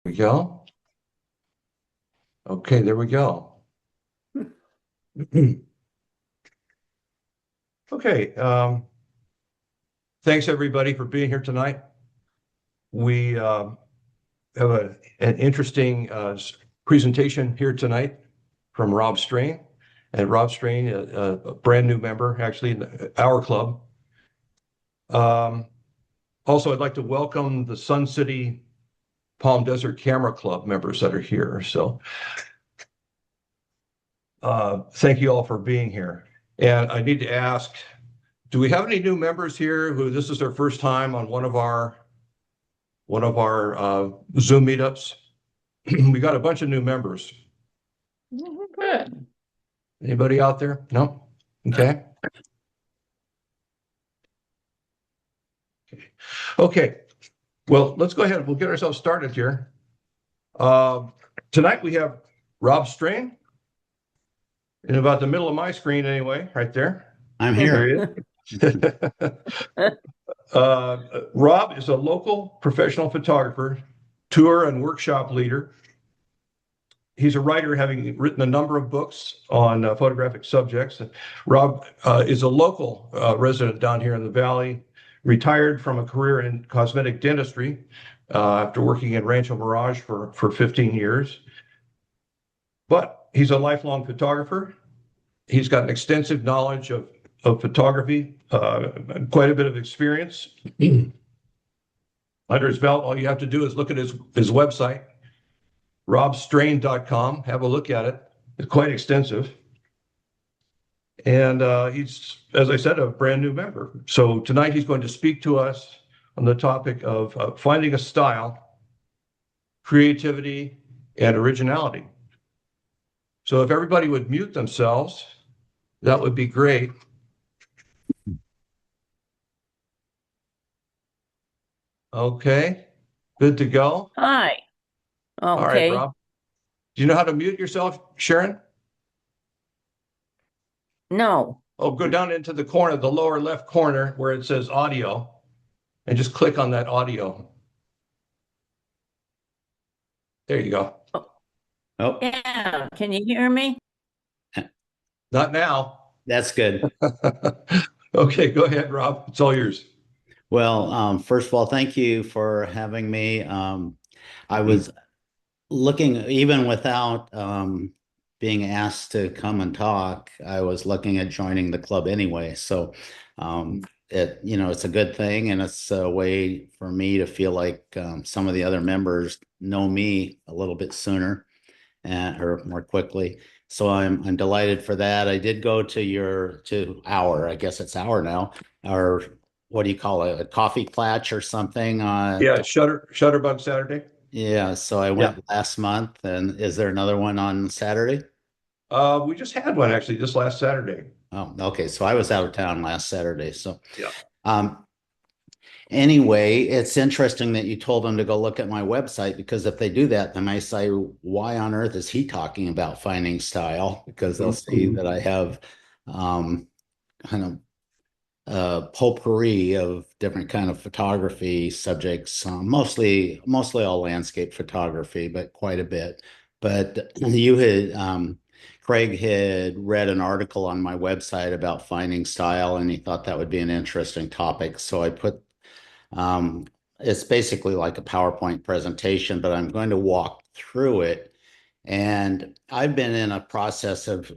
We go. Okay, there we go. Okay, thanks everybody for being here tonight. We have an interesting presentation here tonight from Rob Strain. And Rob Strain, a brand new member, actually, in our club. Also, I'd like to welcome the Sun City Palm Desert Camera Club members that are here. So thank you all for being here. And I need to ask, do we have any new members here who this is their first time on one of our Zoom meetups? We got a bunch of new members. Good. Anybody out there? No? Okay. Okay. Well, let's go ahead. We'll get ourselves started here. Tonight we have Rob Strain in about the middle of my screen anyway, right there. I'm here. There he is. Rob is a local professional photographer, tour and workshop leader. He's a writer, having written a number of books on photographic subjects. Rob is a local resident down here in the Valley, retired from a career in cosmetic dentistry after working in Rancho Mirage for 15 years. But he's a lifelong photographer. He's got an extensive knowledge of photography, quite a bit of experience. Under his belt, all you have to do is look at his website, robstrain.com. Have a look at it. It's quite extensive. And he's, as I said, a brand new member. So tonight he's going to speak to us on the topic of finding a style, creativity, and originality. So if everybody would mute themselves, that would be great. Okay, good to go. Hi. All right, Okay. Rob. Do you know how to mute yourself, Sharon? No. Oh, go down into the corner, the lower left corner where it says audio, and just click on that audio. There you go. Oh, Yeah. Can you hear me? Not now. that's good. Okay, go ahead, Rob. It's all yours. Well, first of all, thank you for having me. I was looking, even without being asked to come and talk, I was looking at joining the club anyway. So it's a good thing, and it's a way for me to feel like some of the other members know me a little bit sooner or more quickly. So I'm delighted for that. I did go to our, I guess it's our now, or what do you call it, a coffee clatch or something? Yeah, Shutterbug Saturday. Yeah, so I went last month, and is there another one on Saturday? We just had one actually this last Saturday. Oh, okay. So I was out of town last Saturday. So Yeah. Anyway, it's interesting that you told them to go look at my website, because if they do that, they might say, why on earth is he talking about finding style? Because they'll see that I have kind of potpourri of different kind of photography subjects, mostly all landscape photography, but quite a bit. But you had Craig had read an article on my website about finding style, and he thought that would be an interesting topic. So I put it's basically like a PowerPoint presentation, but I'm going to walk through it. And I've been in a process of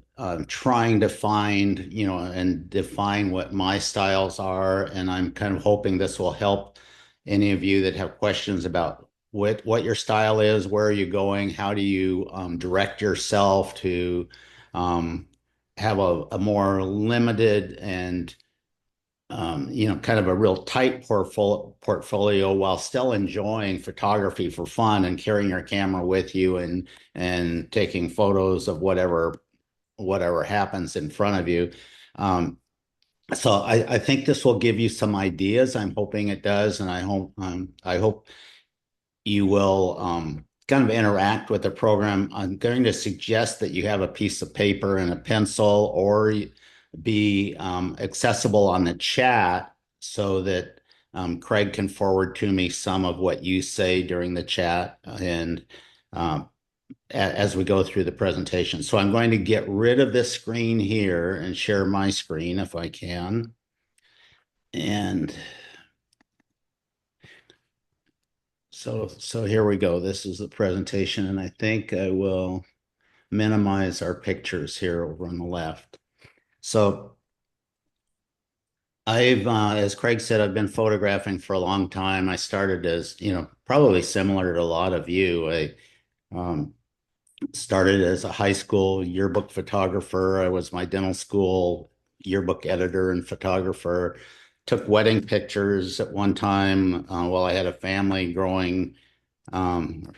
trying to find, and define what my styles are. And I'm kind of hoping this will help any of you that have questions about what your style is, where are you going, how do you direct yourself to have a more limited and kind of a real tight portfolio while still enjoying photography for fun and carrying your camera with you and taking photos of whatever happens in front of you. So I think this will give you some ideas. I'm hoping it does, and I hope you will kind of interact with the program. I'm going to suggest that you have a piece of paper and a pencil, or be accessible on the chat, so that Craig can forward to me some of what you say during the chat and as we go through the presentation. So I'm going to get rid of this screen here and share my screen if I can. And so here we go. This is the presentation, and I think I will minimize our pictures here over on the left. So as Craig said, I've been photographing for a long time. I started as, probably similar to a lot of you. I started as a high school yearbook photographer. I was my dental school yearbook editor and photographer. Took wedding pictures at one time while I had a family growing um,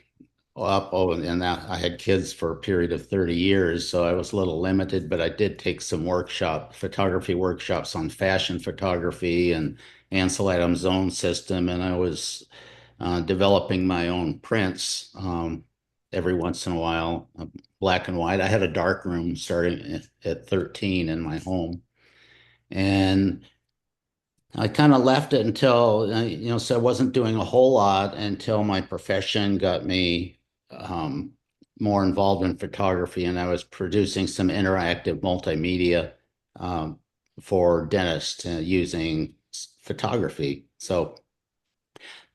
up. Oh, and that I had kids for a period of 30 years, so I was a little limited, but I did take some photography workshops on fashion photography and Ansel Adams' own system, and I was developing my own prints every once in a while, black and white. I had a dark room starting at 13 in my home. And I kind of left it until, so I wasn't doing a whole lot until my profession got me um, more involved in photography, and I was producing some interactive multimedia um, for dentists using photography. So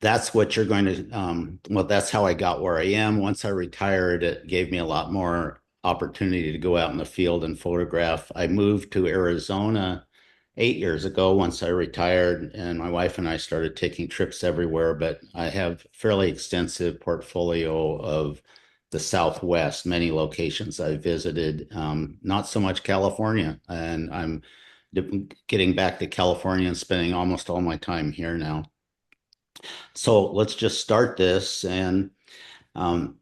that's what you're going to, well, that's how I got where I am. Once I retired, it gave me a lot more opportunity to go out in the field and photograph. I moved to Arizona 8 years ago once I retired, and my wife and I started taking trips everywhere. But I have fairly extensive portfolio of the Southwest, many locations I visited, not so much California. And I'm getting back to California and spending almost all my time here now. So let's just start this. And um,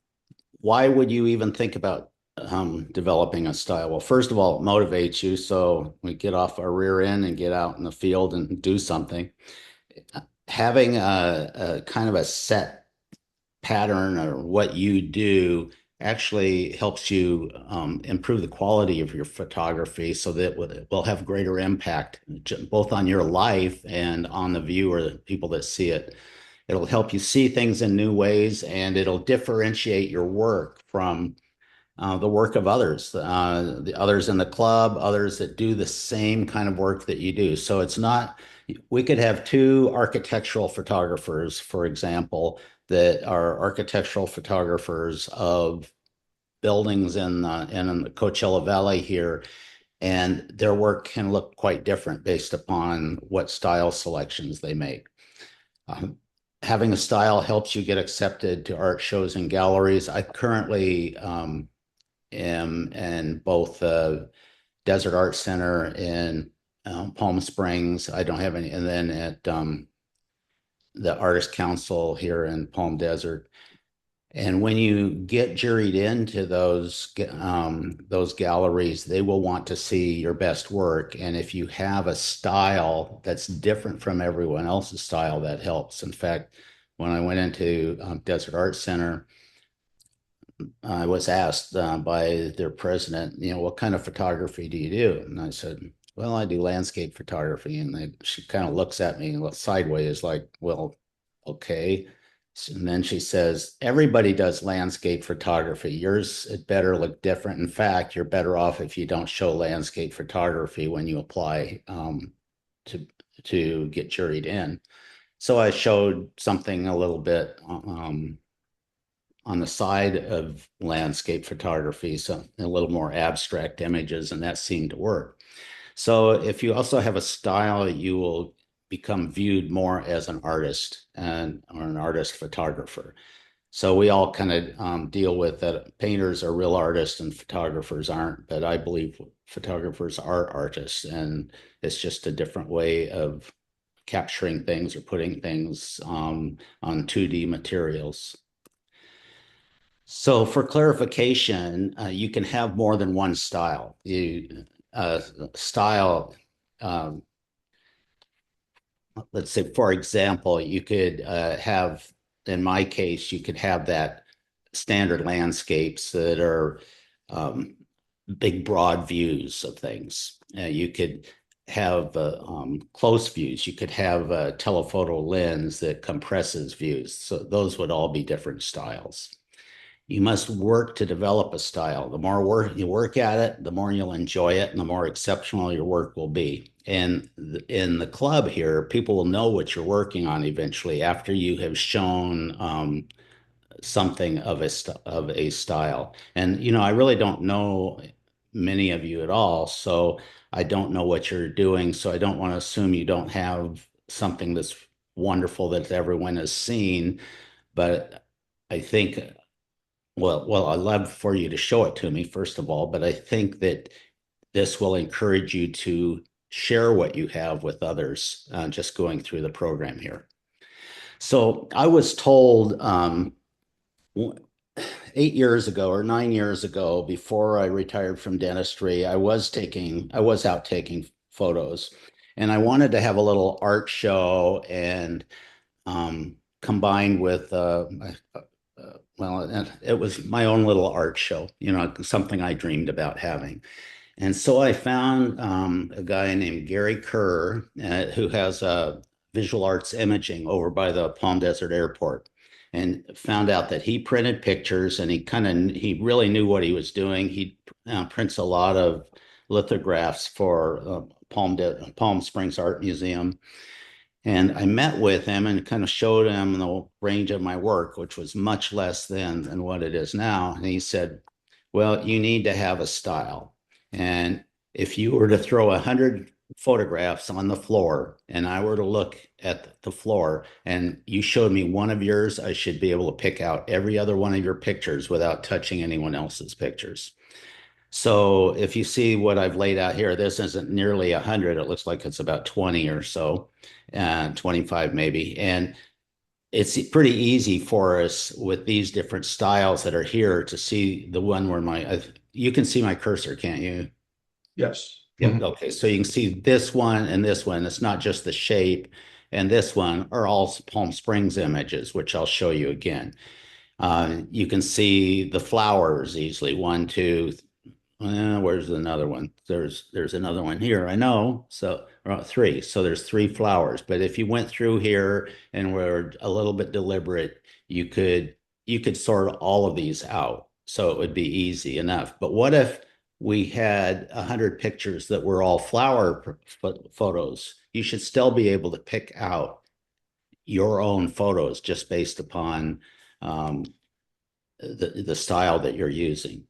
why would you even think about developing a style? Well, first of all, it motivates you. So we get off our rear end and get out in the field and do something. Having a kind of a set pattern or what you do actually helps you improve the quality of your photography so that it will have greater impact both on your life and on the viewer, the people that see it. It'll help you see things in new ways, and it'll differentiate your work from the work of others, the others in the club, others that do the same kind of work that you do. So it's not, we could have two architectural photographers, for example, that are architectural photographers of buildings in the Coachella Valley here, and their work can look quite different based upon what style selections they make. Um, Having a style helps you get accepted to art shows and galleries. I currently am in both Desert Art Center in Palm Springs. I don't have any, and then at the Artist Council here in Palm Desert. And when you get juried into those galleries, they will want to see your best work. And if you have a style that's different from everyone else's style, that helps. In fact, when I went into Desert Art Center, I was asked by their president, what kind of photography do you do? And I said, well, I do landscape photography. And she kind of looks at me and looks sideways like, well, okay. And then she says, everybody does landscape photography. Yours, it better look different. In fact, you're better off if you don't show landscape photography when you apply to get juried in. So I showed something a little bit on the side of landscape photography, so a little more abstract images, and that seemed to work. So if you also have a style, you will become viewed more as an artist or an artist photographer. So we all kind of deal with that painters are real artists and photographers aren't, but I believe photographers are artists, and it's just a different way of capturing things or putting things on 2D materials. So for clarification, you can have more than one style. Style, um, let's say, for example, you could have, in my case, you could have that standard landscapes that are big, broad views of things. You could have close views. You could have a telephoto lens that compresses views. So those would all be different styles. You must work to develop a style. The more work you work at it, the more you'll enjoy it and the more exceptional your work will be. And in the club here, people will know what you're working on eventually after you have shown something of a style. And I really don't know many of you at all, so I don't know what you're doing. So I don't want to assume you don't have something that's wonderful that everyone has seen. But I think, I'd love for you to show it to me, first of all, but I think that this will encourage you to share what you have with others, just going through the program here. So I was told 8 years ago or 9 years ago, before I retired from dentistry, I was out taking photos, and I wanted to have a little art show and combined with it was my own little art show, something I dreamed about having. And so I found a guy named Gary Kerr, who has visual arts imaging over by the Palm Desert Airport, and found out that he printed pictures, and he really knew what he was doing. He prints a lot of lithographs for Palm Springs Art Museum. And I met with him and kind of showed him the range of my work, which was much less than what it is now. And he said, well, you need to have a style. And if you were to throw 100 photographs on the floor and I were to look at the floor and you showed me one of yours, I should be able to pick out every other one of your pictures without touching anyone else's pictures. So if you see what I've laid out here, this isn't nearly 100. It looks like it's about 20 or so, and 25 maybe. And it's pretty easy for us with these different styles that are here to see the one where you can see my cursor, can't you? Yes. Yeah. Okay. So you can see this one and this one. It's not just the shape. And this one are all Palm Springs images, which I'll show you again. You can see the flowers easily. One, two, where's another one? There's another one here. I know. So three. So there's three flowers. But if you went through here and were a little bit deliberate, you could sort all of these out. So it would be easy enough. But what if we had 100 pictures that were all flower photos? You should still be able to pick out your own photos just based upon the style that you're using.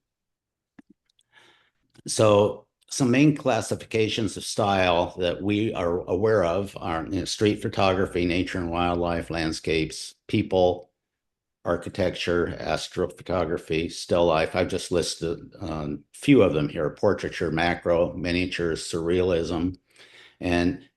So some main classifications of style that we are aware of are street photography, nature and wildlife, landscapes, people, architecture, astrophotography, still life. I've just listed a few of them here: portraiture, macro, miniatures, surrealism, and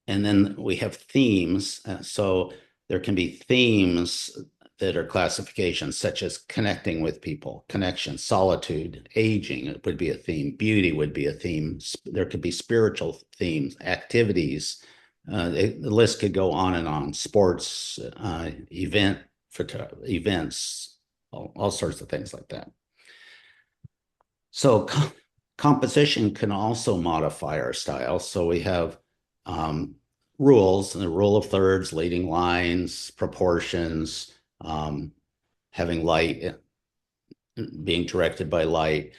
then we have themes. So there can be themes that are classifications, such as connecting with people, connection, solitude, aging. It would be a theme. Beauty would be a theme. There could be spiritual themes, activities. The list could go on and on. Sports, events, all sorts of things like that. So composition can also modify our style. So we have rules, and the rule of thirds, leading lines, proportions, having light, being directed by light.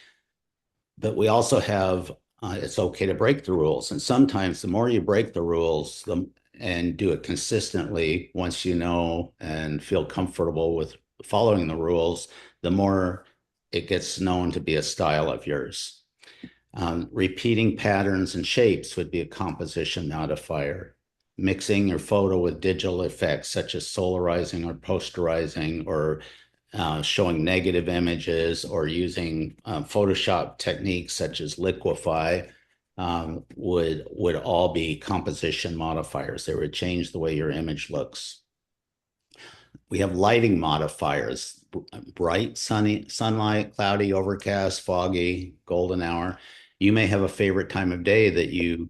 But we also have it's okay to break the rules. And sometimes the more you break the rules and do it consistently, once you know and feel comfortable with following the rules, the more it gets known to be a style of yours. Repeating patterns and shapes would be a composition modifier. Mixing your photo with digital effects such as solarizing or posterizing, or showing negative images, or using Photoshop techniques such as liquify would all be composition modifiers. They would change the way your image looks. We have lighting modifiers: bright, sunny, sunlight, cloudy, overcast, foggy, golden hour. You may have a favorite time of day that you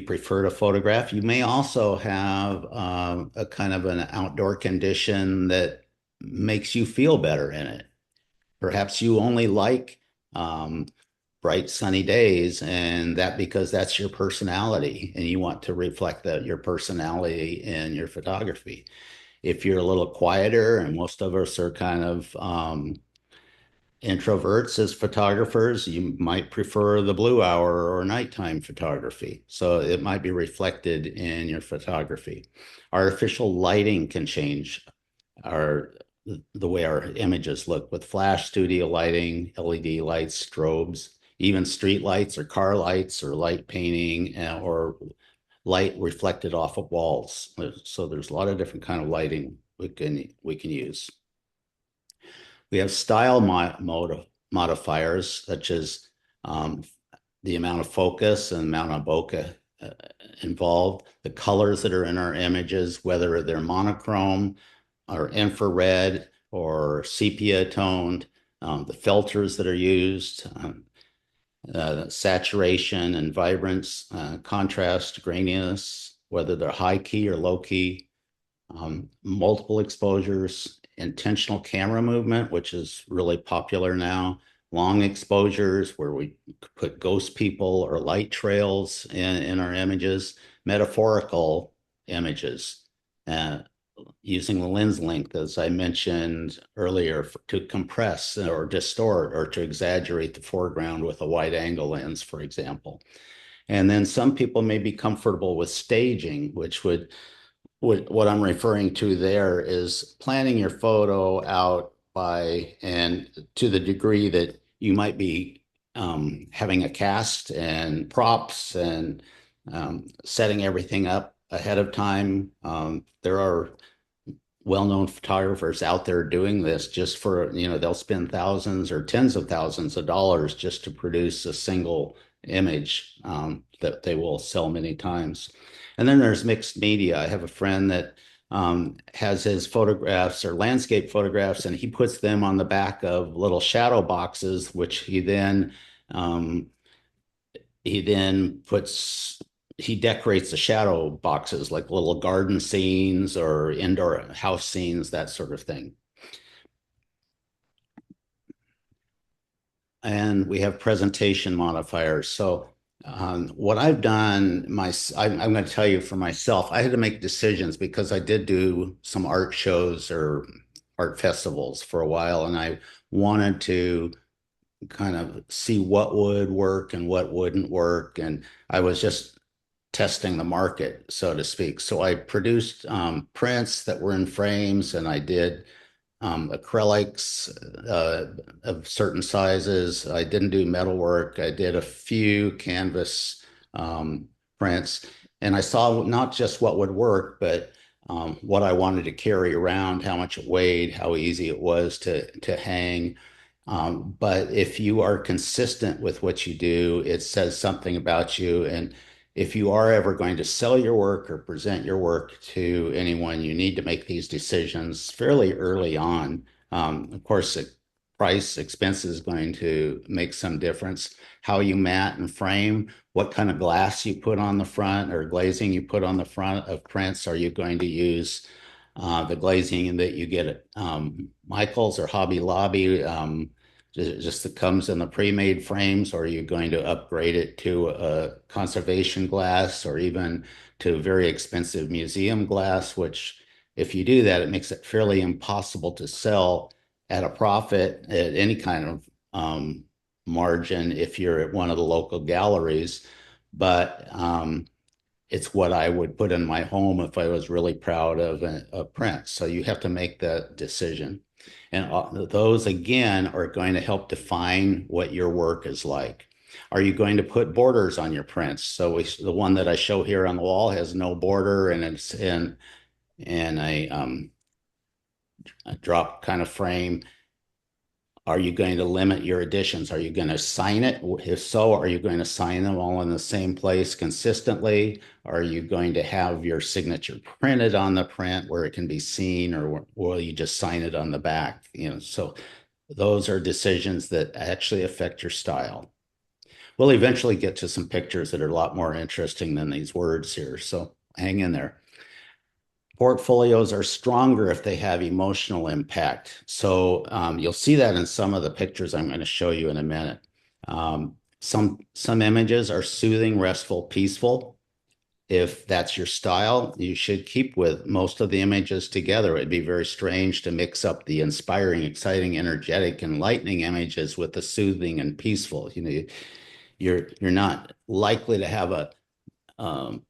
prefer to photograph. You may also have a kind of an outdoor condition that makes you feel better in it. Perhaps you only like bright sunny days, and because that's your personality and you want to reflect your personality in your photography. If you're a little quieter, and most of us are kind of introverts as photographers, you might prefer the blue hour or nighttime photography. So it might be reflected in your photography. Artificial lighting can change our the way our images look with flash studio lighting, LED lights, strobes, even street lights or car lights or light painting or light reflected off of walls. So there's a lot of different kind of lighting we can use. We have style modifiers such as the amount of focus and amount of bokeh involved, the colors that are in our images, whether they're monochrome or infrared or sepia toned, the filters that are used, saturation and vibrance, contrast, graininess, whether they're high key or low key, multiple exposures, intentional camera movement, which is really popular now, long exposures where we put ghost people or light trails in our images, metaphorical images, using the lens length, as I mentioned earlier, to compress or distort or to exaggerate the foreground with a wide angle lens, for example. And then some people may be comfortable with staging, which what I'm referring to there is planning your photo out and to the degree that you might be having a cast and props and setting everything up ahead of time. There are well-known photographers out there doing this just for, they'll spend thousands or tens of thousands of dollars just to produce a single image that they will sell many times. And then there's mixed media. I have a friend that has his photographs or landscape photographs, and he puts them on the back of little shadow boxes, which he then he decorates the shadow boxes like little garden scenes or indoor house scenes, that sort of thing. And we have presentation modifiers. So what I've done, I'm going to tell you for myself, I had to make decisions because I did do some art shows or art festivals for a while, and I wanted to kind of see what would work and what wouldn't work. And I was just testing the market, so to speak. So I produced prints that were in frames, and I did acrylics of certain sizes. I didn't do metalwork. I did a few canvas prints, and I saw not just what would work, but what I wanted to carry around, how much it weighed, how easy it was to hang. But if you are consistent with what you do, it says something about you. And if you are ever going to sell your work or present your work to anyone, you need to make these decisions fairly early on. Of course, price, expense is going to make some difference. How you mat and frame, what kind of glass you put on the front or glazing you put on the front of prints. Are you going to use the glazing that you get at Michael's or Hobby Lobby? Just that comes in the pre-made frames, or are you going to upgrade it to a conservation glass or even to very expensive museum glass, which if you do that, it makes it fairly impossible to sell at a profit at any kind of margin if you're at one of the local galleries. But it's what I would put in my home if I was really proud of a print. So you have to make that decision. And those, again, are going to help define what your work is like. Are you going to put borders on your prints? So the one that I show here on the wall has no border, and it's in a drop kind of frame. Are you going to limit your editions? Are you going to sign it? If so, are you going to sign them all in the same place consistently? Are you going to have your signature printed on the print where it can be seen, or will you just sign it on the back? So those are decisions that actually affect your style. We'll eventually get to some pictures that are a lot more interesting than these words here, so hang in there. Portfolios are stronger if they have emotional impact. So you'll see that in some of the pictures I'm going to show you in a minute. some images are soothing, restful, peaceful. If that's your style, you should keep with most of the images together. It'd be very strange to mix up the inspiring, exciting, energetic, enlightening images with the soothing and peaceful. You know, you're not likely to have a um,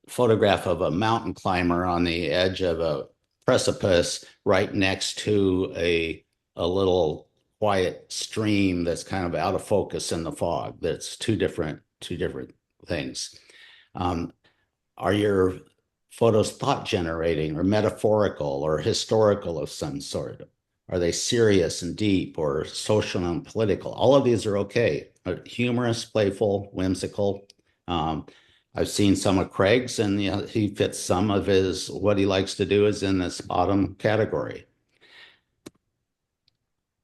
photograph of a mountain climber on the edge of a precipice right next to a little quiet stream that's kind of out of focus in the fog. That's two different things. Um, are your photos thought generating or metaphorical or historical of some sort? Are they serious and deep or social and political? All of these are okay. Humorous, playful, whimsical. Um, I've seen some of Craig's, and you know, he fits some of his, what he likes to do is in this bottom category.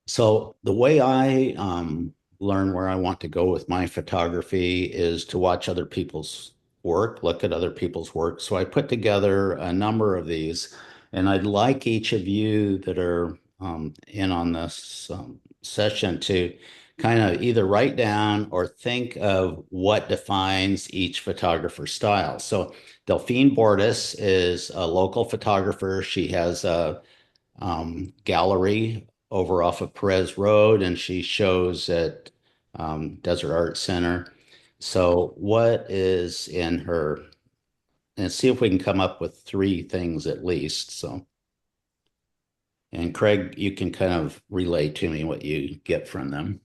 So the way I learn where I want to go with my photography is to watch other people's work, look at other people's work. So I put together a number of these, and I'd like each of you that are in on this session to kind of either write down or think of what defines each photographer's style. So Delphine Bordas is a local photographer. She has a gallery over off of Perez Road, and she shows at Desert Art Center. So, what is in her? And see if we can come up with three things at least. So, and Craig, you can kind of relay to me what you get from them.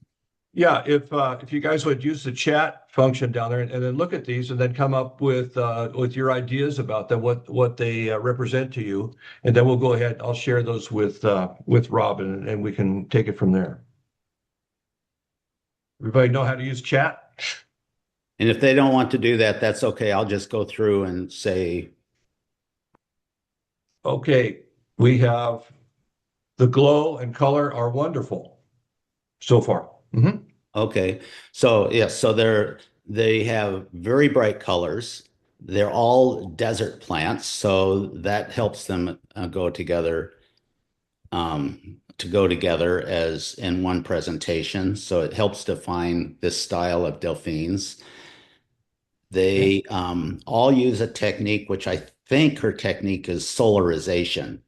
Yeah, if you guys would use the chat function down there and then look at these and then come up with your ideas about them, what they represent to you, and then we'll go ahead. I'll share those with Rob, and we can take it from there. Everybody know how to use chat? And if they don't want to do that, that's okay. I'll just go through and say, Okay, we have the glow and color are wonderful so far. okay. So yeah, so they have very bright colors. They're all desert plants, so that helps them go together as in one presentation. So it helps define this style of Delphine's. They all use a technique, which I think her technique is solarization,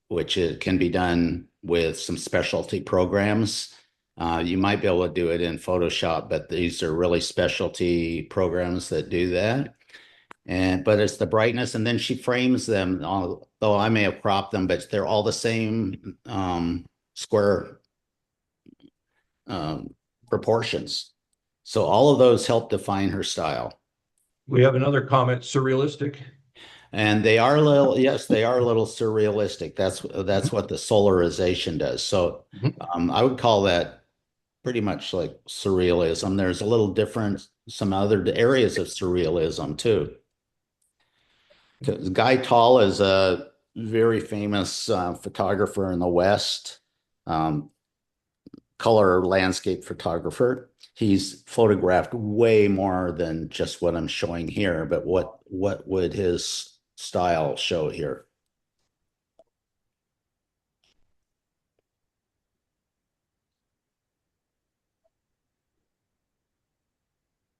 which it can be done with some specialty programs. You might be able to do it in Photoshop, but these are really specialty programs that do that. But it's the brightness, and then she frames them. Although I may have cropped them, but they're all the same square proportions. So all of those help define her style. We have another comment, surrealistic. And they are a little, yes, they are a little surrealistic. That's what the solarization does. So I would call that pretty much like surrealism. There's a little different, some other areas of surrealism too. Guy Tall is a very famous photographer in the West, color landscape photographer. He's photographed way more than just what I'm showing here, but what would his style show here?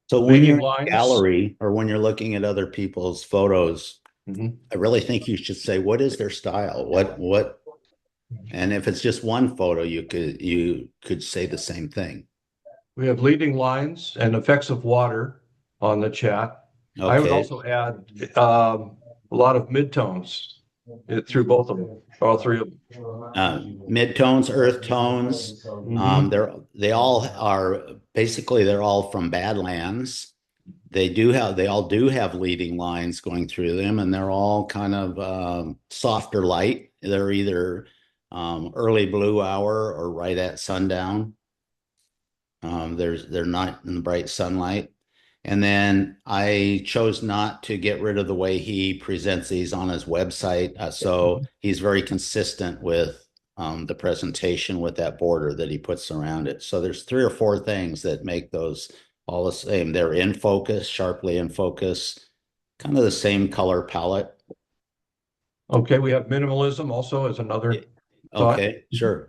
So when Leading you're in a lines. gallery or when you're looking at other people's photos, Mhm. I really think you should say, what is their style? What, and if it's just one photo, you could say the same thing. We have leading lines and effects of water on the chat. I would Okay. also add a lot of midtones through both of them, all three of them. Midtones, earth tones. Mhm. They all are basically they're all from Badlands. They all do have leading lines going through them, and they're all kind of softer light. They're either early blue hour or right at sundown. They're not in the bright sunlight. And then I chose not to get rid of the way he presents these on his website. So he's very consistent with the presentation with that border that he puts around it. So there's three or four things that make those all the same. They're in focus, sharply in focus, kind of the same color palette. Okay, we have minimalism also as another thought. Okay, sure.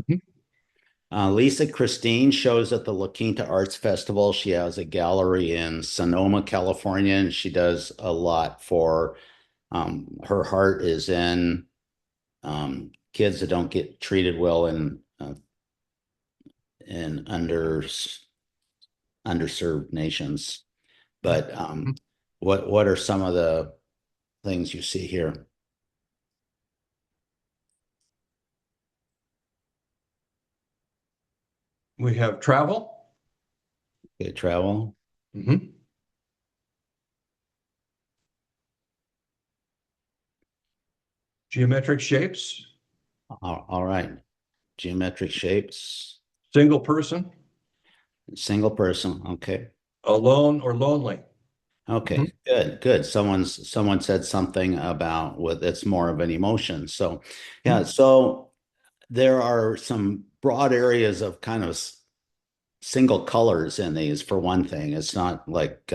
Lisa Christine shows at the La Quinta Arts Festival. She has a gallery in Sonoma, California, and she does a lot for her heart is in kids that don't get treated well in underserved nations. But what are some of the things you see here? We have travel. Okay, travel. Mhm. Geometric shapes. All right. Geometric shapes. Single person. Single person. Okay. Alone or lonely. Okay, good, good. Someone said something about what it's more of an emotion. So yeah, so there are some broad areas of kind of single colors in these for one thing. It's not like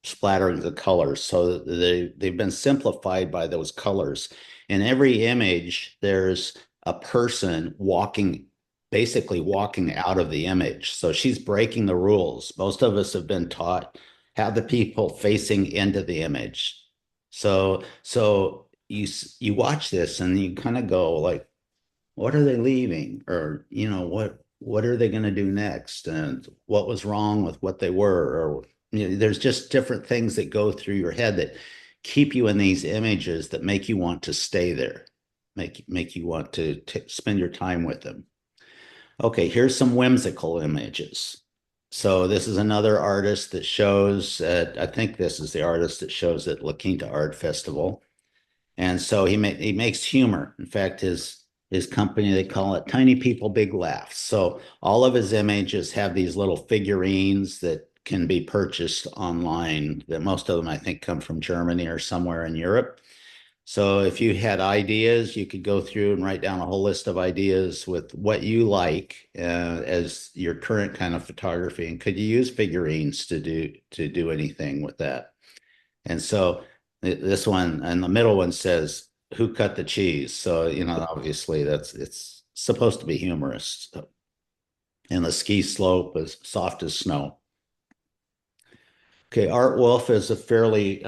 splattering the colors. So they've been simplified by those colors. In every image, there's a person walking, basically walking out of the image. So she's breaking the rules. Most of us have been taught have the people facing into the image. So you watch this and you kind of go like, what are they leaving? Or, what are they going to do next? And what was wrong with what they were? Or, there's just different things that go through your head that keep you in these images that make you want to stay there, make you want to spend your time with them. Okay, here's some whimsical images. So this is another artist that shows at, I think this is the artist that shows at La Quinta Art Festival. And so he makes humor. In fact, his company, they call it Tiny People Big Laughs. So all of his images have these little figurines that can be purchased online. That most of them I think come from Germany or somewhere in Europe. So if you had ideas, you could go through and write down a whole list of ideas with what you like as your current kind of photography. And could you use figurines to do anything with that? And so this one and the middle one says, "Who cut the cheese?" So, obviously it's supposed to be humorous. So, and the ski slope is soft as snow. Okay, Art Wolf is a fairly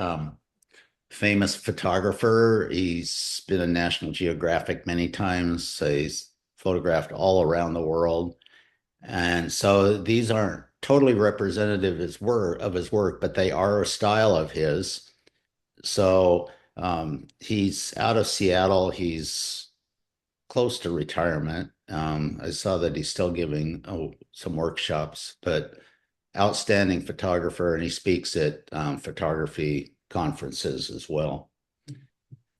famous photographer. He's been in National Geographic many times. So he's photographed all around the world. And so these aren't totally representative of his work, but they are a style of his. So he's out of Seattle. He's close to retirement. I saw that he's still giving some workshops, but outstanding photographer, and he speaks at photography conferences as well.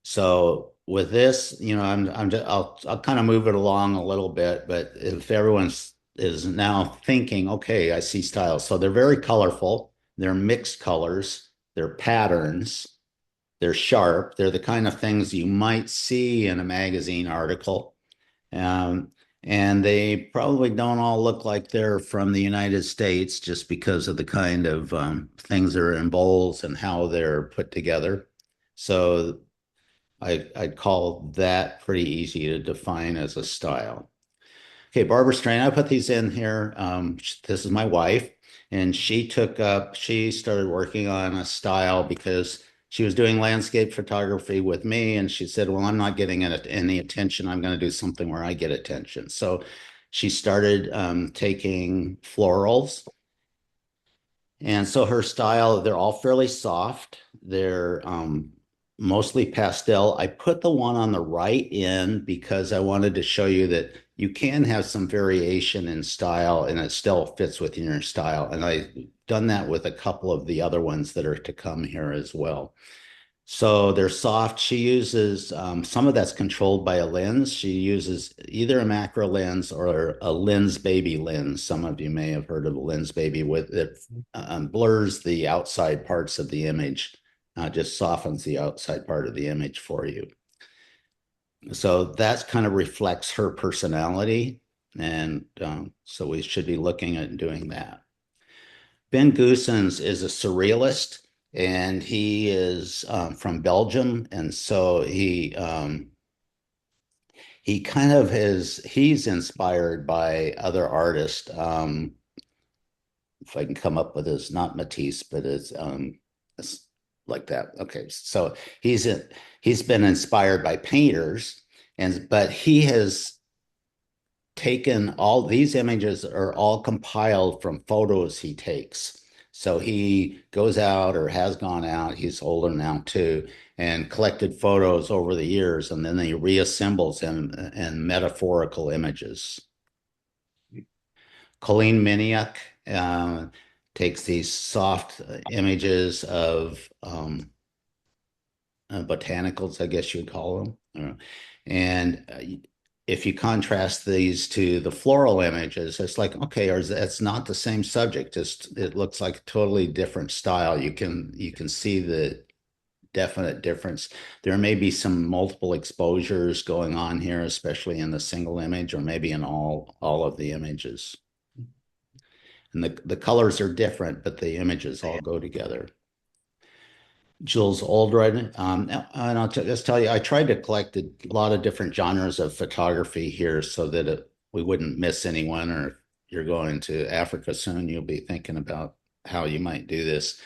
So with this, I'll kind of move it along a little bit, but if everyone's is now thinking, okay, I see styles. So they're very colorful, they're mixed colors, they're patterns, they're sharp. They're the kind of things you might see in a magazine article. Um, and they probably don't all look like they're from the United States just because of the kind of things that are in bowls and how they're put together. So I'd call that pretty easy to define as a style. Okay, Barbara Strain, I put these in here. This is my wife, and she started working on a style because she was doing landscape photography with me, and she said, well, I'm not getting any attention. I'm going to do something where I get attention. So she started taking florals. And so her style, they're all fairly soft. They're mostly pastel. I put the one on the right in because I wanted to show you that you can have some variation in style and it still fits within your style. And I've done that with a couple of the other ones that are to come here as well. So they're soft. She uses some of that's controlled by a lens. She uses either a macro lens or a lens baby lens. Some of you may have heard of a lens baby with it blurs the outside parts of the image, just softens the outside part of the image for you. So that kind of reflects her personality. And so we should be looking at doing that. Ben Goossens is a surrealist, and he is from Belgium, and so he kind of he's inspired by other artists. If I can come up with his, not Matisse, but it's like that. Okay, so he's been inspired by painters, but he has taken all these images are all compiled from photos he takes. So he goes out or has gone out, he's older now too, and collected photos over the years, and then he reassembles them in metaphorical images. Colleen Miniak takes these soft images of botanicals, I guess you'd call them. And if you contrast these to the floral images, it's like, okay, or that's not the same subject. It looks like a totally different style. You can see the definite difference. There may be some multiple exposures going on here, especially in the single image, or maybe in all of the images. And the colors are different, but the images all go together. Jules Oldred. And I'll just tell you, I tried to collect a lot of different genres of photography here so that we wouldn't miss anyone. Or if you're going to Africa soon, you'll be thinking about how you might do this.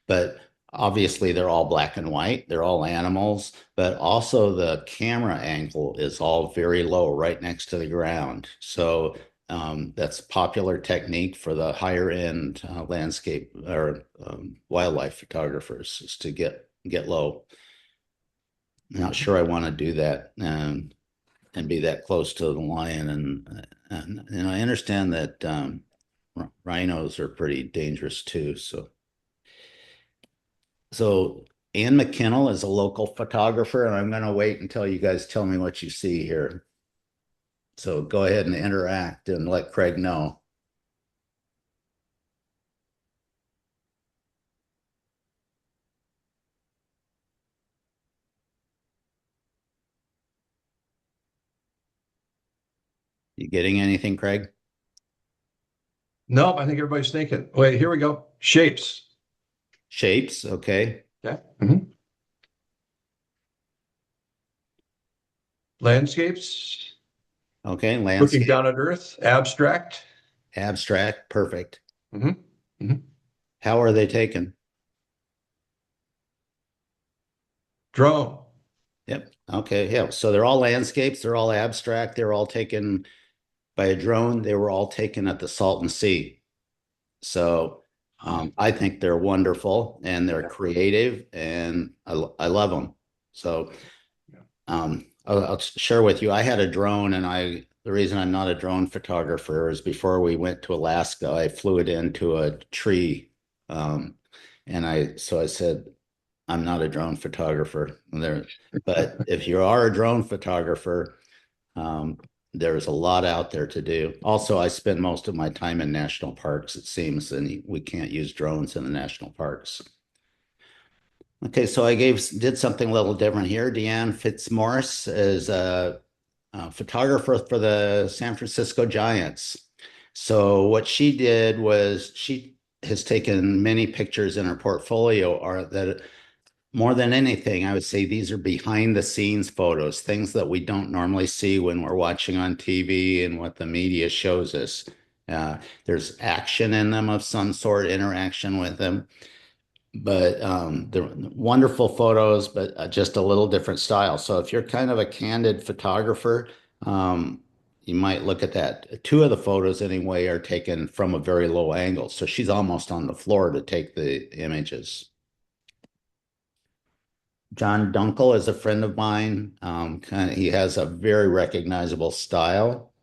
But obviously, they're all black and white. They're all animals, but also the camera angle is all very low, right next to the ground. So that's a popular technique for the higher end landscape or wildlife photographers is to get low. I'm not sure I want to do that and be that close to the lion. And I understand that rhinos are pretty dangerous too. So Ann McKinnell is a local photographer, and I'm going to wait until you guys tell me what you see here. So go ahead and interact and let Craig know. You getting anything, Craig? No, I think everybody's thinking. Wait, here we go. Shapes. Shapes, okay. Okay. Landscapes. Okay, Looking landscape, down at Earth. Abstract. abstract, perfect. Hmm. How are they taken? Drone. Yep. Okay. Yeah. So they're all landscapes. They're all abstract. They're all taken by a drone. They were all taken at the Salton Sea. So I think they're wonderful and they're creative and I love them. So I'll share with you. I had a drone, and the reason I'm not a drone photographer is before we went to Alaska, I flew it into a tree, and I said I'm not a drone photographer. But if you are a drone photographer, um, there's a lot out there to do. Also, I spend most of my time in national parks, it seems, and we can't use drones in the national parks. Okay, so did something a little different here. Deanne Fitzmaurice is a photographer for the San Francisco Giants. So what she did was she has taken many pictures in her portfolio are that more than anything, I would say these are behind the scenes photos, things that we don't normally see when we're watching on TV and what the media shows us. There's action in them of some sort, interaction with them, but they're wonderful photos, but just a little different style. So if you're kind of a candid photographer, you might look at that. Two of the photos anyway are taken from a very low angle. So she's almost on the floor to take the images. John Dunkel is a friend of mine. He has a very recognizable style.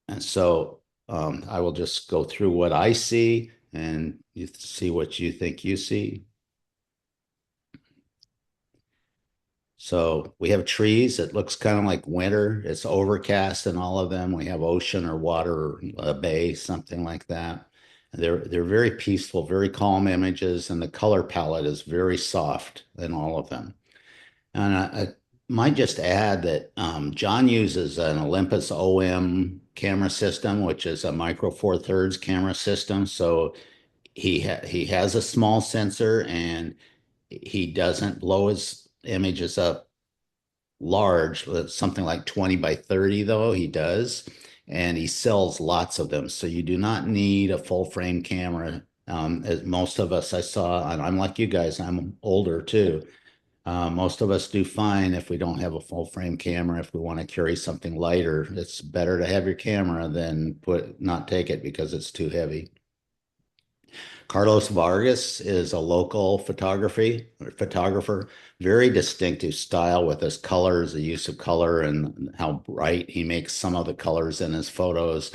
And so I will just go through what I see and you see what you think you see. So we have trees. It looks kind of like winter. It's overcast in all of them. We have ocean or water, a bay, something like that. They're very peaceful, very calm images, and the color palette is very soft in all of them. And I might just add that John uses an Olympus OM camera system, which is a micro four thirds camera system. So he has a small sensor and he doesn't blow his images up large, something like 20 by 30 though, he does. And he sells lots of them. So you do not need a full frame camera. As most of us I saw, and I'm like you guys, I'm older too. Most of us do fine if we don't have a full frame camera. If we want to carry something lighter, it's better to have your camera than not take it because it's too heavy. Carlos Vargas is a local photographer, very distinctive style with his colors, the use of color, and how bright he makes some of the colors in his photos.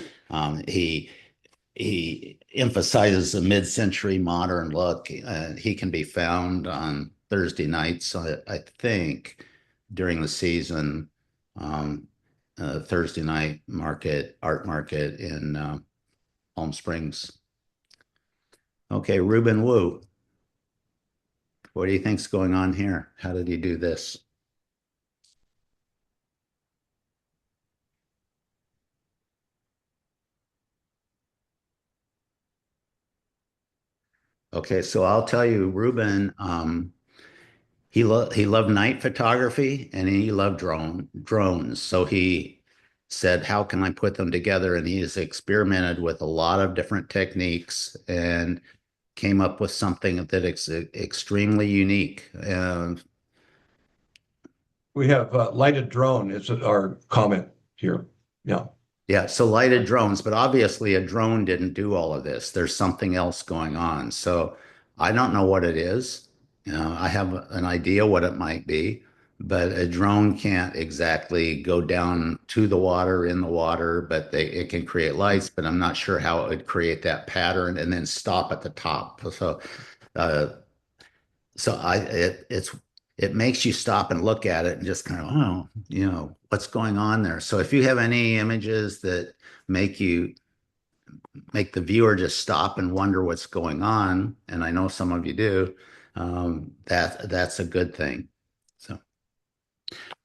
He emphasizes the mid-century modern look. He can be found on Thursday nights, I think, during the season. Um, Thursday night art market in Palm Springs. Okay, Ruben Wu. What do you think's going on here? How did he do this? Okay, so I'll tell you, Ruben, he loved night photography and he loved drones. So he said, "How can I put them together?" And he has experimented with a lot of different techniques and came up with something that is extremely unique. We have lighted drone is our comment here. Yeah. Yeah, so lighted drones, but obviously a drone didn't do all of this. There's something else going on. So I don't know what it is. I have an idea what it might be, but a drone can't exactly go down to the water, in the water, but it can create lights, but I'm not sure how it would create that pattern and then stop at the top. Uh, it makes you stop and look at it and just kind of, oh, what's going on there? So if you have any images that make you make the viewer just stop and wonder what's going on, and I know some of you do, that's a good thing. So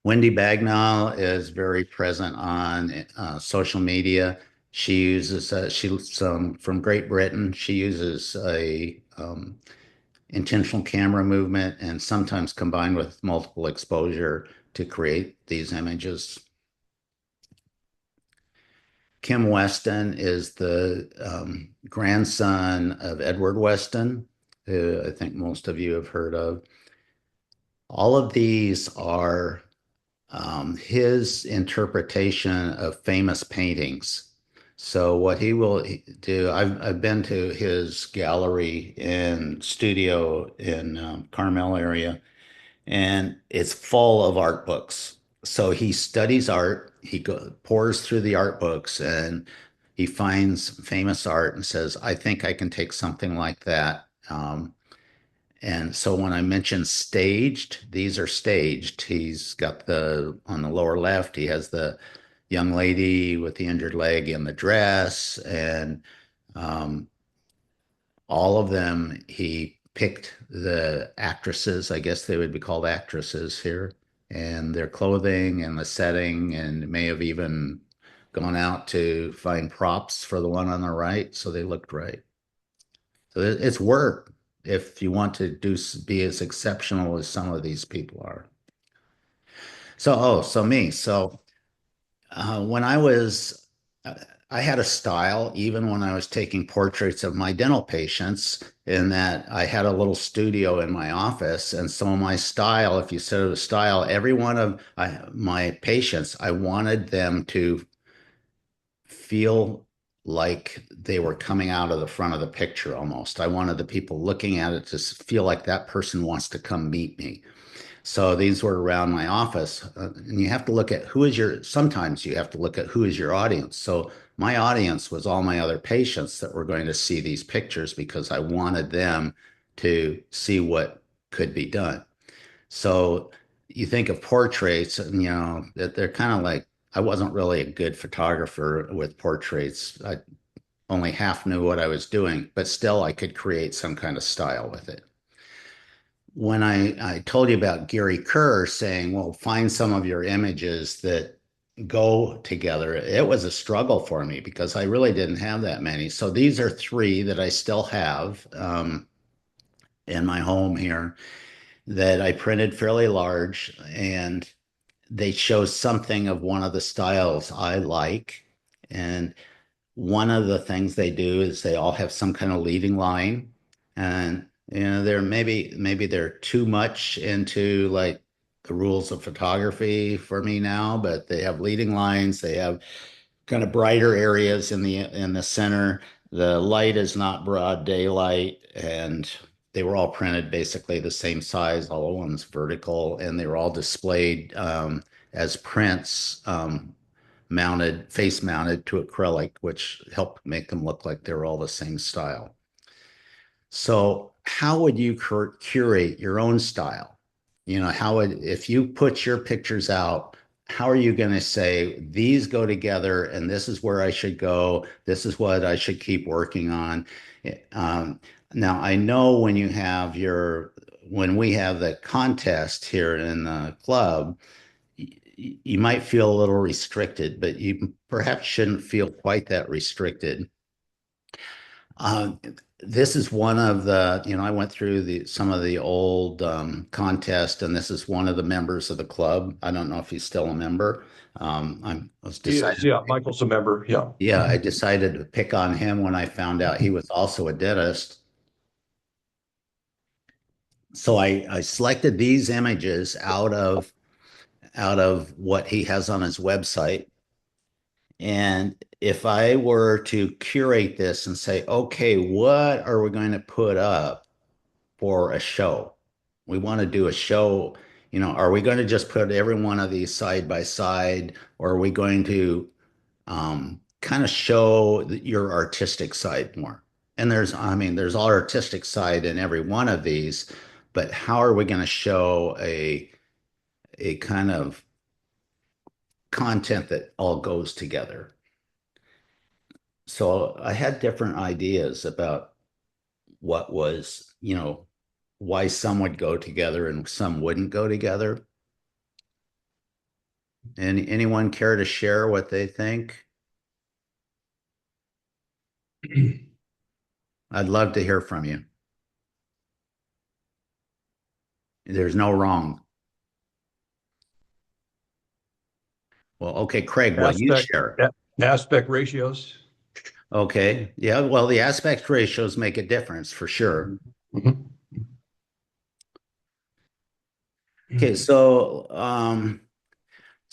Wendy Bagnall is very present on social media. She's from Great Britain. She uses a intentional camera movement and sometimes combined with multiple exposure to create these images. Kim Weston is the grandson of Edward Weston, who I think most of you have heard of. All of these are his interpretation of famous paintings. So what he will do, I've been to his gallery and studio in Carmel area, and it's full of art books. So he studies art, pours through the art books, and he finds famous art and says, "I think I can take something like that." And so when I mentioned staged, these are staged. He's got on the lower left, he has the young lady with the injured leg in the dress, and um, all of them, he picked the actresses, I guess they would be called actresses here, and their clothing and the setting, and may have even gone out to find props for the one on the right, so they looked right. So it's work if you want to be as exceptional as some of these people are. So me. So when uh, I had a style even when I was taking portraits of my dental patients, in that I had a little studio in my office. And so my style, if you said it was style, every one of my patients, I wanted them to feel like they were coming out of the front of the picture almost. I wanted the people looking at it to feel like that person wants to come meet me. So these were around my office. And you have to look at sometimes you have to look at who is your audience. So my audience was all my other patients that were going to see these pictures because I wanted them to see what could be done. So you think of portraits, and that they're kind of like, I wasn't really a good photographer with portraits. I only half knew what I was doing, but still I could create some kind of style with it. When I told you about Gary Kerr saying, well, find some of your images that go together, it was a struggle for me because I really didn't have that many. So these are three that I still have in my home here that I printed fairly large. And they show something of one of the styles I like. And one of the things they do is they all have some kind of leading line. And they're maybe they're too much into like the rules of photography for me now, but they have leading lines, they have kind of brighter areas in the center. The light is not broad daylight, and they were all printed basically the same size. All of one's vertical, and they were all displayed as prints, face mounted to acrylic, which helped make them look like they were all the same style. So, how would you curate your own style? If you put your pictures out, how are you going to say these go together and this is where I should go? This is what I should keep working on. Um, Now, I know when we have the contest here in the club, you might feel a little restricted, but you perhaps shouldn't feel quite that restricted. Um, this is one of I went through some of the old contest, and this is one of the members of the club. I don't know if he's still a member. I was He is, decided, yeah. Michael's a member. Yeah. yeah, I decided to pick on him when I found out he was also a dentist. So I selected these images out of what he has on his website. And if I were to curate this and say, okay, what are we going to put up for a show? We want to do a show. Are we going to just put every one of these side by side, or are we going to kind of show your artistic side more? And there's all artistic side in every one of these, but how are we going to show a kind of content that all goes together? So I had different ideas about what was, why some would go together and some wouldn't go together. And anyone care to share what they think? I'd love to hear from you. There's no wrong. Well, okay, Craig, will you Aspect share? aspect ratios. Okay. Yeah, well, the aspect ratios make a difference for sure. Mhm. Okay, so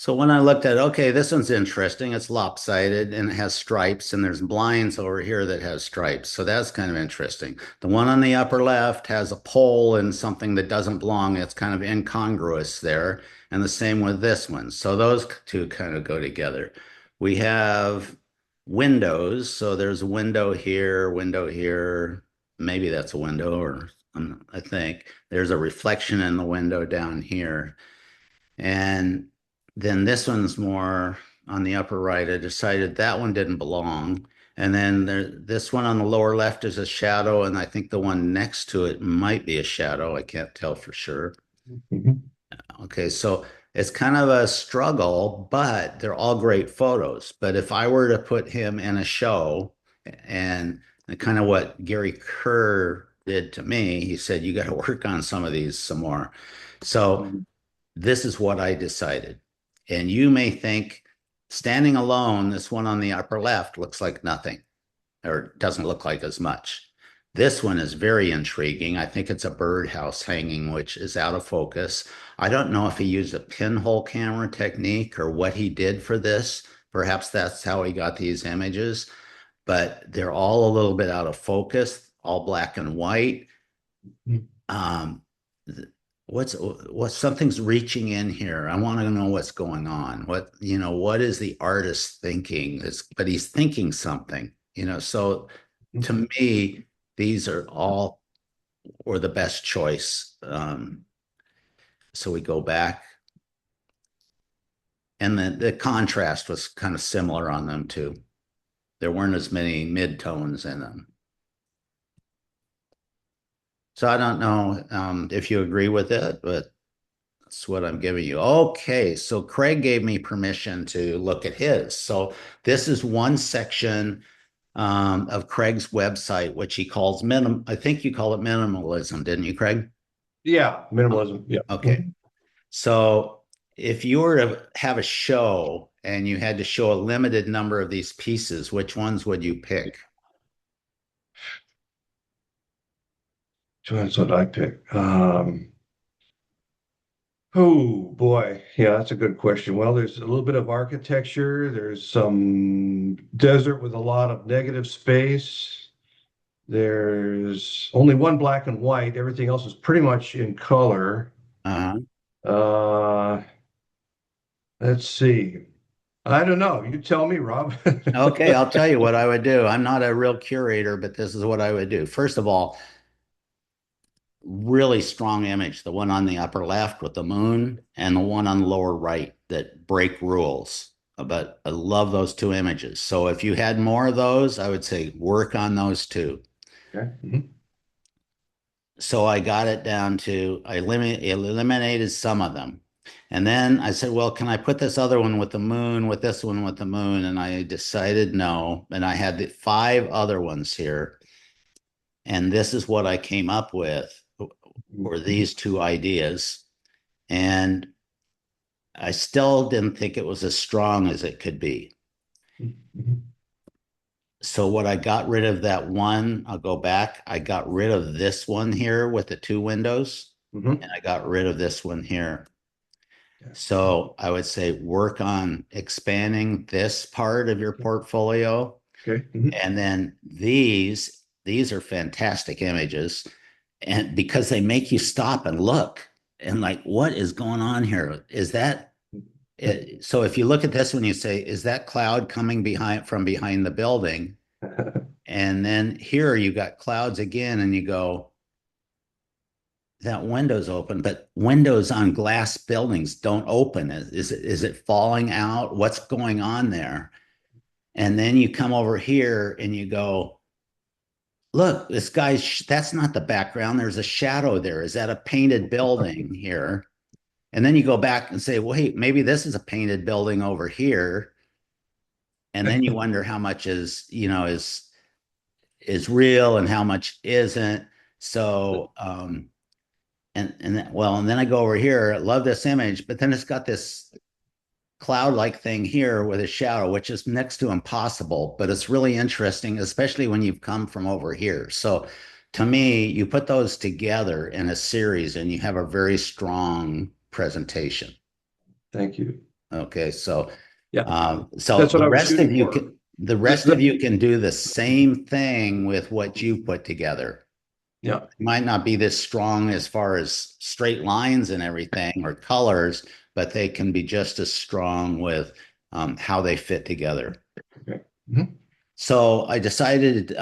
when I looked at, okay, this one's interesting. It's lopsided and it has stripes, and there's blinds over here that has stripes. So that's kind of interesting. The one on the upper left has a pole and something that doesn't belong. It's kind of incongruous there. And the same with this one. So those two kind of go together. We have windows. So there's a window here, window here. Maybe that's a window, or I think there's a reflection in the window down here. And then this one's more on the upper right. I decided that one didn't belong. And then this one on the lower left is a shadow, and I think the one next to it might be a shadow. I can't tell for sure. Mhm. Okay, so it's kind of a struggle, but they're all great photos. But if I were to put him in a show, and kind of what Gary Kerr did to me, he said, you got to work on some of these some more. So this is what I decided. And you may think, standing alone, this one on the upper left looks like nothing, or doesn't look like as much. This one is very intriguing. I think it's a birdhouse hanging, which is out of focus. I don't know if he used a pinhole camera technique or what he did for this. Perhaps that's how he got these images, but they're all a little bit out of focus, all black and white. Um, what's something's reaching in here. I want to know what's going on. What is the artist thinking? But he's thinking something, so to me, these are all or the best choice. So we go back, and the contrast was kind of similar on them too. There weren't as many mid-tones in them. So I don't know if you agree with it, but that's what I'm giving you. Okay, so Craig gave me permission to look at his. So this is one section of Craig's website, which he calls I think you call it minimalism, didn't you, Craig? Yeah, minimalism. Yeah. Okay. So if you were to have a show and you had to show a limited number of these pieces, which ones would you pick? That's what I pick. Oh boy, yeah, that's a good question. Well, there's a little bit of architecture. There's some desert with a lot of negative space. There's only one black and white. Everything else is pretty much in color. Uh-huh. Uh, let's see. I don't know. You tell me, Rob. Okay, I'll tell you what I would do. I'm not a real curator, but this is what I would do. First of all, really strong image, the one on the upper left with the moon and the one on the lower right that break rules. But I love those two images. So if you had more of those, I would say work on those two. Okay. Mhm. So I got it down to, I eliminated some of them. And then I said, well, can I put this other one with the moon, with this one with the moon? And I decided no. And I had the 5 other ones here. And this is what I came up with, were these 2 ideas. And I still didn't think it was as strong as it could be. Mhm. So what I got rid of that one, I'll go back. I got rid of this one here with the 2 windows, Mhm. and I got rid of this one here. Yeah. So I would say work on expanding this part of your portfolio. Okay. Mhm. And then these are fantastic images. And because they make you stop and look and like, what is going on here? Is that it? So if you look at this one, you say, is that cloud coming behind from behind the building? And then here you got clouds again, and you go, that window's open, but windows on glass buildings don't open. Is it falling out? What's going on there? And then you come over here and you go, look, this guy's, that's not the background. There's a shadow there. Is that a painted building here? And then you go back and say, wait, maybe this is a painted building over here. And then you wonder how much is real and how much isn't. So and then I go over here, I love this image, but then it's got this cloud-like thing here with a shadow, which is next to impossible, but it's really interesting, especially when you've come from over here. So to me, you put those together in a series and you have a very strong presentation. Thank you. Okay, so Yeah, so that's what the I was rest of shooting you for. can the rest of you can do the same thing with what you put together. Yeah. Might not be this strong as far as straight lines and everything or colors, but they can be just as strong with how they fit together. Okay. Mhm. So I decided,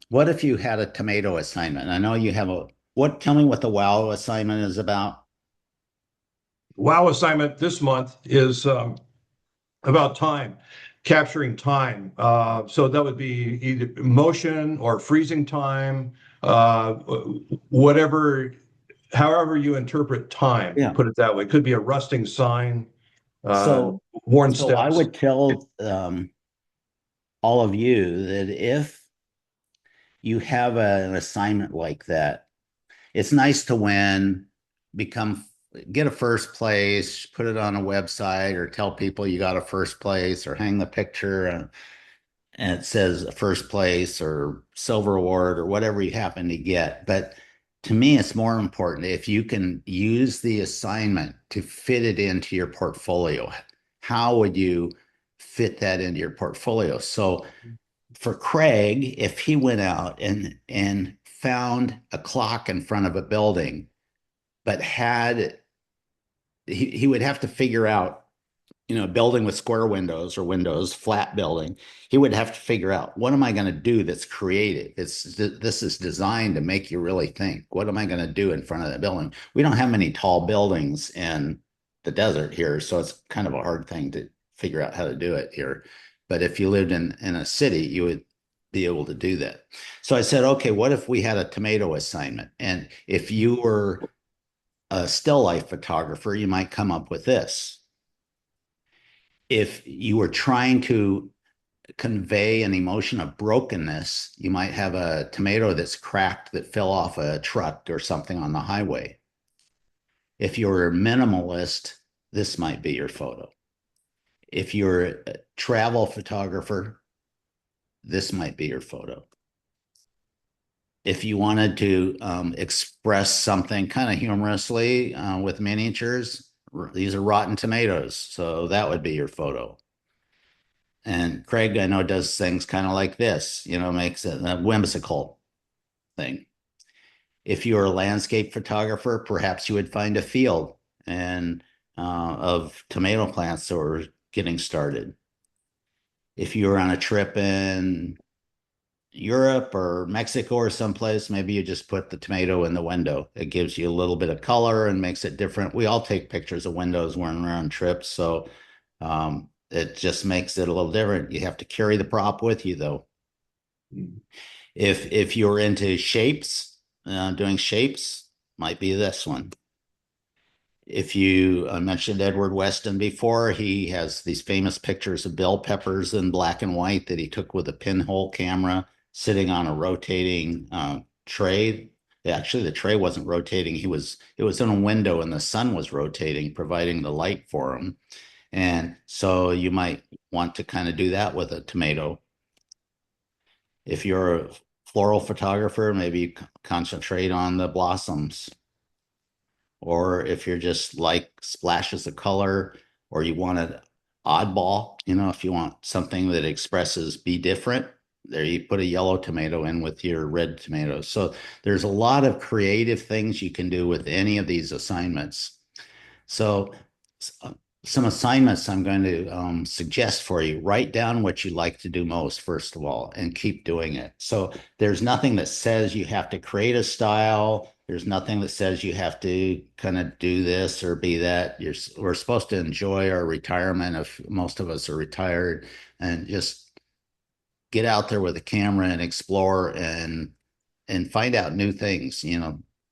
what if you had a tomato assignment? I know you have tell me what the WOW assignment is about. Wow assignment this month is about time, capturing time. So that would be either motion or freezing time, uh, whatever, however you interpret time, Yeah. put it that way. It could be a rusting sign, uh, So, worn so I steps. would tell all of you that if you have an assignment like that, it's nice to win, become get a first place, put it on a website or tell people you got a first place or hang the picture and it says first place or silver award or whatever you happen to get. But to me, it's more important if you can use the assignment to fit it into your portfolio. How would you fit that into your portfolio? So for Craig, if he went out and found a clock in front of a building, but he would have to figure out, building with square windows or windows, flat building, he would have to figure out what am I going to do that's creative? This is designed to make you really think. What am I going to do in front of that building? We don't have many tall buildings in the desert here, so it's kind of a hard thing to figure out how to do it here. But if you lived in a city, you would be able to do that. So I said, okay, what if we had a tomato assignment? And if you were a still life photographer, you might come up with this. If you were trying to convey an emotion of brokenness, you might have a tomato that's cracked that fell off a truck or something on the highway. If you're a minimalist, this might be your photo. If you're a travel photographer, this might be your photo. If you wanted to express something kind of humorously with miniatures, these are rotten tomatoes. So that would be your photo. And Craig, I know, does things kind of like this, makes it a whimsical thing. If you're a landscape photographer, perhaps you would find a field and of tomato plants that were getting started. If you were on a trip in Europe or Mexico or someplace, maybe you just put the tomato in the window. It gives you a little bit of color and makes it different. We all take pictures of windows when we're on trips, so it just makes it a little different. You have to carry the prop with you, though. If you're into shapes, doing shapes, might be this one. If you mentioned Edward Weston before, he has these famous pictures of bell peppers in black and white that he took with a pinhole camera sitting on a rotating tray. Actually, the tray wasn't rotating. It was in a window and the sun was rotating, providing the light for him. And so you might want to kind of do that with a tomato. If you're a floral photographer, maybe concentrate on the blossoms. Or if you're just like splashes of color, or you want an oddball, if you want something that expresses be different, there you put a yellow tomato in with your red tomatoes. So there's a lot of creative things you can do with any of these assignments. So some assignments I'm going to suggest for you. Write down what you like to do most, first of all, and keep doing it. So there's nothing that says you have to create a style. There's nothing that says you have to kind of do this or be that. We're supposed to enjoy our retirement if most of us are retired, and just get out there with a camera and explore and find out new things,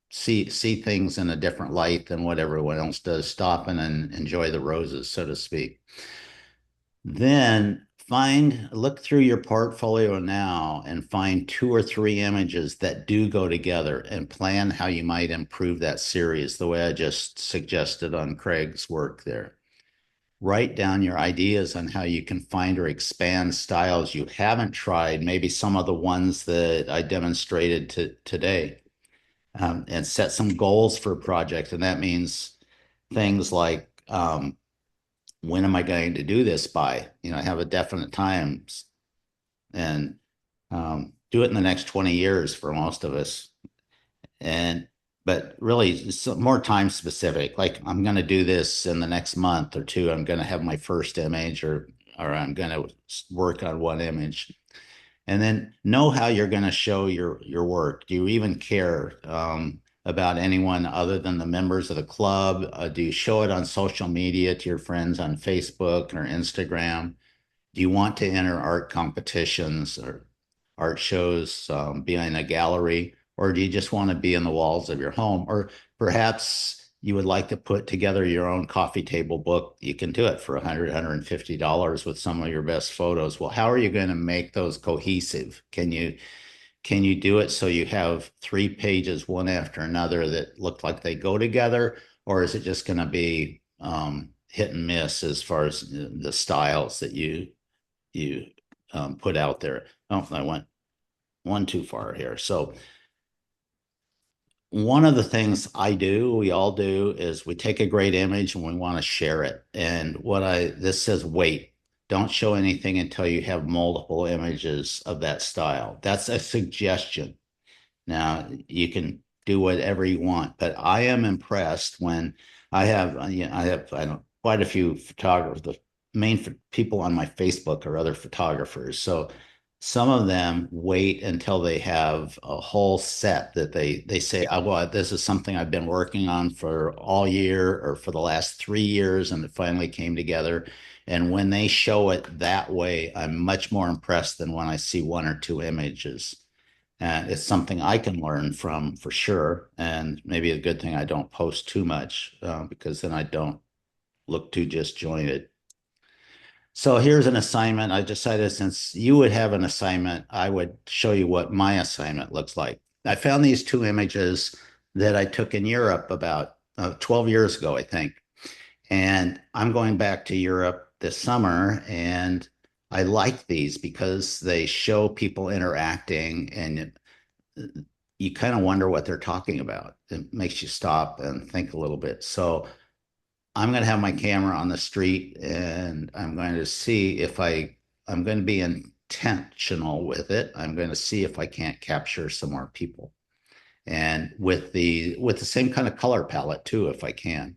see things in a different light than what everyone else does. Stop and enjoy the roses, so to speak. Then look through your portfolio now and find 2 or 3 images that do go together and plan how you might improve that series the way I just suggested on Craig's work there. Write down your ideas on how you can find or expand styles you haven't tried, maybe some of the ones that I demonstrated today. And set some goals for a project. And that means things like, when am I going to do this by? Have a definite time and do it in the next 20 years for most of us. But really, it's more time specific. Like, I'm going to do this in the next month or two. I'm going to have my first image, or I'm going to work on one image. And then know how you're going to show your work. Do you even care about anyone other than the members of the club? Do you show it on social media to your friends on Facebook or Instagram? Do you want to enter art competitions or art shows behind a gallery? Or do you just want to be in the walls of your home? Or perhaps you would like to put together your own coffee table book. You can do it for $100, $150 with some of your best photos. Well, how are you going to make those cohesive? Can you do it so you have 3 pages, one after another, that look like they go together? Or is it just going to be hit and miss as far as the styles that you put out there? Oh, I went one too far here. So one of the things we all do, is we take a great image and we want to share it. And this says, wait, don't show anything until you have multiple images of that style. That's a suggestion. Now, you can do whatever you want, but I am impressed when I have quite a few photographers. The main people on my Facebook are other photographers. So some of them wait until they have a whole set that they say, oh, well, this is something I've been working on for all year or for the last 3 years, and it finally came together. And when they show it that way, I'm much more impressed than when I see 1 or 2 images. And it's something I can learn from for sure. And maybe a good thing I don't post too much because then I don't look too disjointed. So here's an assignment. I decided, since you would have an assignment, I would show you what my assignment looks like. I found these 2 images that I took in Europe about 12 years ago, I think. And I'm going back to Europe this summer, and I like these because they show people interacting, and you kind of wonder what they're talking about. It makes you stop and think a little bit. So I'm going to have my camera on the street, and I'm going to see if I'm going to be intentional with it. I'm going to see if I can't capture some more people, and with the same kind of color palette too, if I can.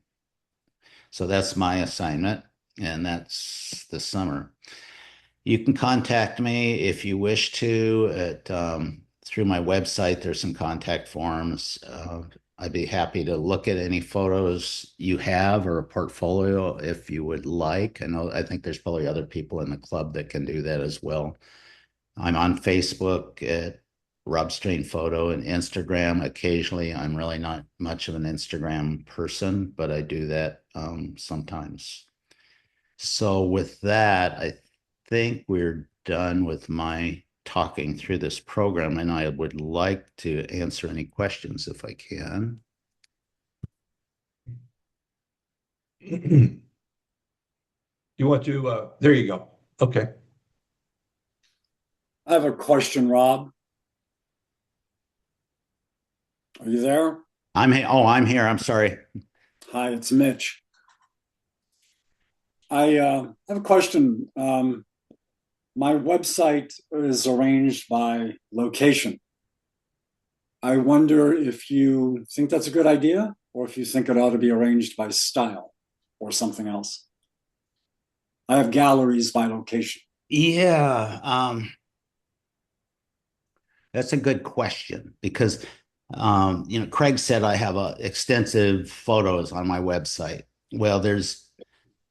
So that's my assignment, and that's this summer. You can contact me if you wish to at through my website. There's some contact forms. I'd be happy to look at any photos you have or a portfolio if you would like. I think there's probably other people in the club that can do that as well. I'm on Facebook at Rob Strain Photo and Instagram occasionally. I'm really not much of an Instagram person, but I do that sometimes. So with that, I think we're done with my talking through this program, and I would like to answer any questions if I can. You want to, there you go. Okay. I have a question, Rob. Are you there? I'm here. Oh, I'm here. I'm sorry. Hi, it's Mitch. I have a question. My website is arranged by location. I wonder if you think that's a good idea, or if you think it ought to be arranged by style or something else. I have galleries by location. Yeah, that's a good question because Craig said I have extensive photos on my website. Well,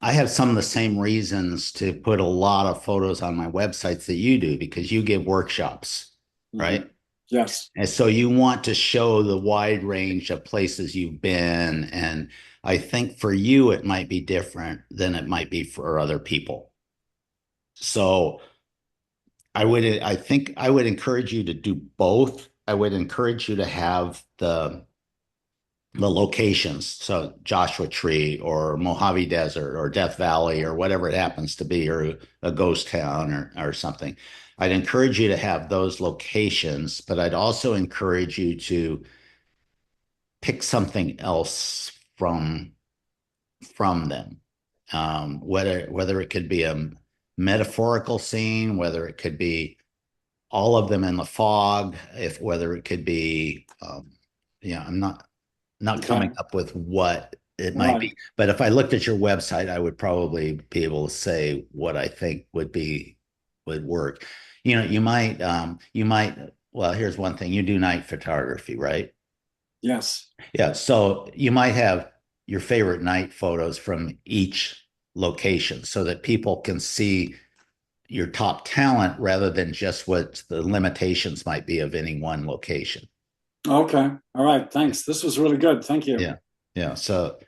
I have some of the same reasons to put a lot of photos on my websites that you do because you give workshops, right? Yes. And so you want to show the wide range of places you've been. And I think for you, it might be different than it might be for other people. So I think I would encourage you to do both. I would encourage you to have the locations. So Joshua Tree or Mojave Desert or Death Valley or whatever it happens to be, or a ghost town or something. I'd encourage you to have those locations, but I'd also encourage you to pick something else from them. Whether it could be a metaphorical scene, whether it could be all of them in the fog, whether it could be I'm not coming up with what it might be. But if I looked at your website, I would probably be able to say what I think would work. You might, well, here's one thing. You do night photography, right? Yes. Yeah. So you might have your favorite night photos from each location so that people can see your top talent rather than just what the limitations might be of any one location. Okay. All right. Thanks. This was really good. Thank you. Yeah. Yeah. So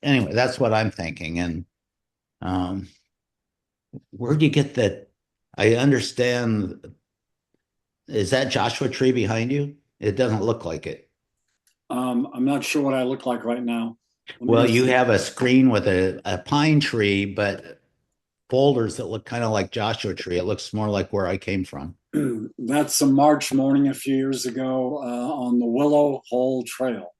anyway, that's what I'm thinking. And where do you get that? I understand. Is that Joshua Tree behind you? It doesn't look like it. I'm not sure what I look like right now. Well, you have a screen with a pine tree, but folders that look kind of like Joshua Tree. It looks more like where I came from. That's a March morning a few years ago on the Willow Hole Trail.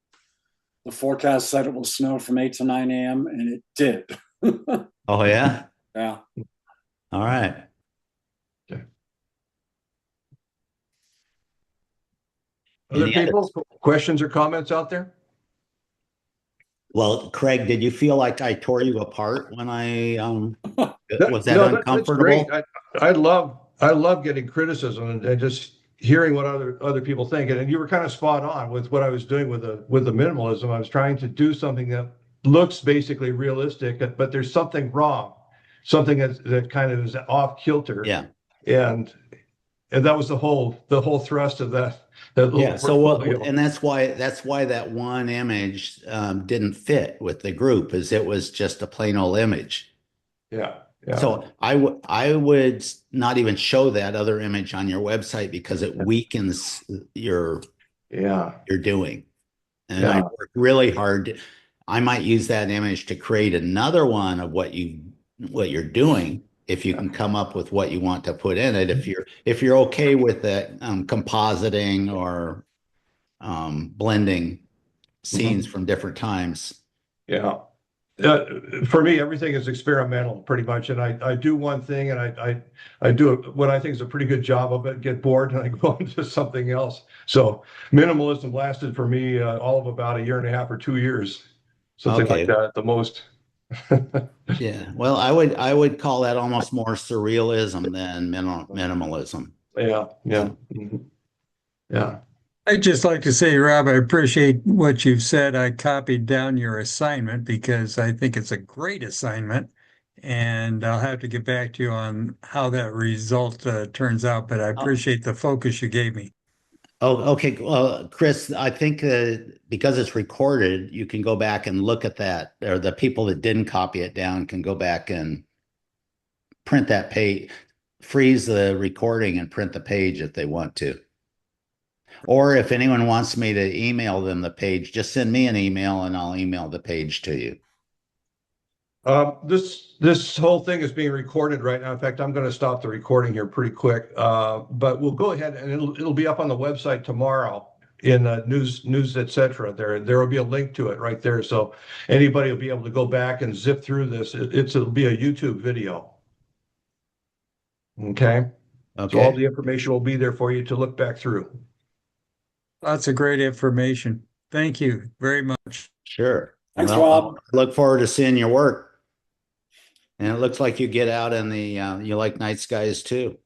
The forecast said it will snow from 8 to 9 a.m., and it did. Oh, yeah? Yeah. All right. Okay. Other people, questions or comments out there? Well, Craig, did you feel like I tore you apart when I was that No, uncomfortable? that's great. I love getting criticism and just hearing what other people think. And you were kind of spot on with what I was doing with the minimalism. I was trying to do something that looks basically realistic, but there's something wrong, something that kind of is off kilter. Yeah. And that was the whole thrust of that little Yeah. So portfolio. and that's why that one image didn't fit with the group, is it was just a plain old image. Yeah. Yeah. So I would not even show that other image on your website because it weakens your doing. And I worked really hard. I might use that image to create another one of what you're doing. If you can come up with what you want to put in it, if you're okay with it, compositing or blending scenes from different times. Yeah. For me, everything is experimental pretty much. And I do one thing and I do what I think is a pretty good job of it, get bored and I go into something else. So minimalism lasted for me all of about 1.5 years or 2 years, something like Okay. that at the most. Yeah. Well, I would call that almost more surrealism than minimalism. Yeah. Yeah. Mhm. Yeah. I'd just like to say, Rob, I appreciate what you've said. I copied down your assignment because I think it's a great assignment. And I'll have to get back to you on how that result turns out, but I appreciate the focus you gave me. Oh, okay. Well, Chris, I think because it's recorded, you can go back and look at that, or the people that didn't copy it down can go back and print that page, freeze the recording and print the page if they want to. Or if anyone wants me to email them the page, just send me an email and I'll email the page to you. This whole thing is being recorded right now. In fact, I'm going to stop the recording here pretty quick. But we'll go ahead and it'll be up on the website tomorrow in news, etc. There will be a link to it right there, so anybody will be able to go back and zip through this. It'll be a YouTube video. Okay. So all the information will be there for you to look back through. Lots of great information. Thank you very much. Sure. Thanks, Well, Rob. I look forward to seeing your work. And it looks like you get out in you like night skies too.